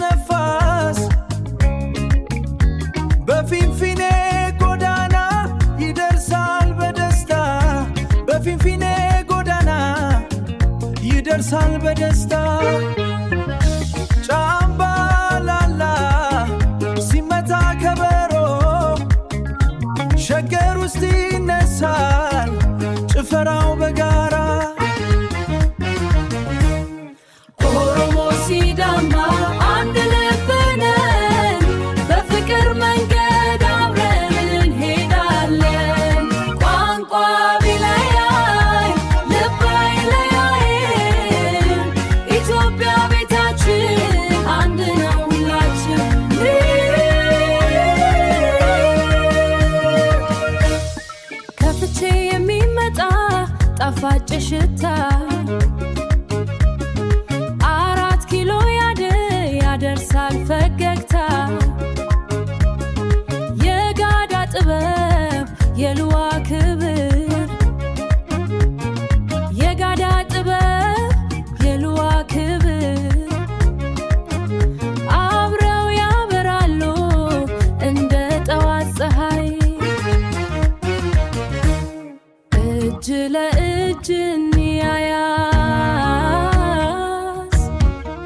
ነፋስ በፊንፊኔ ጎዳና ይደርሳል በደስታ በፊንፊኔ ጎዳና ይደርሳል በደስታ ጫምባላላ ሲመታ ከበሮ ሸገር ውስጥ ይነሳል ጭፈራው በጋራ ኦሮሞ ሲዳማ አንድ ልብ ነን በፍቅር መንገድ አብረን እንሄዳለን ቋንቋ ቢለያይ ልብ አይለያይም ኢትዮጵያ ቤታችን አንድ ነው ሁላችን ከፍቼ የሚመጣ ጣፋጭ ሽታ ያደርሳል ፈገግታ የጋዳ ጥበብ የልዋ ክብር የጋዳ ጥበብ የልዋ ክብር አብረው ያበራሉ እንደ ጠዋት ፀሐይ እጅ ለእጅ እንያያዝ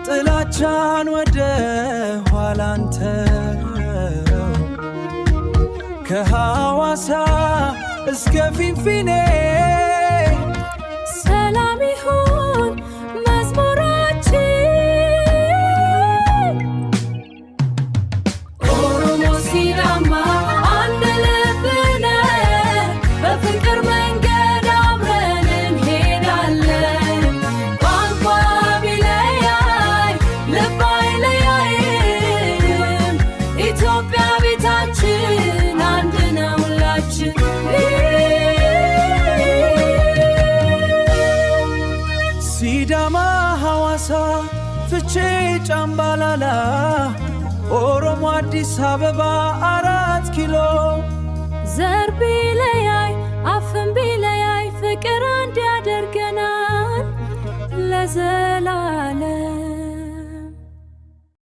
ጥላቻን ወደ ኋላንተ ከሐዋሳ እስከ ፊንፊኔ ሰላም ይሁን መዝሙራችን ኦሮሞ ሲዳማ አንድ ልብ ነን በፍቅር መንገድ አብረን እንሄዳለን ቋንቋ ቢለያይ ልብ አይለያይም ኢትዮጵያ ቤታችን አንድ ነው ሁላችን ሲዳማ ሐዋሳ ፍቼ ጫምባላላ ኦሮሞ አዲስ አበባ 4 ኪሎ ዘር ቢለያይ አፍም ቢለያይ ፍቅር አንድ ያደርገናል ለዘላለም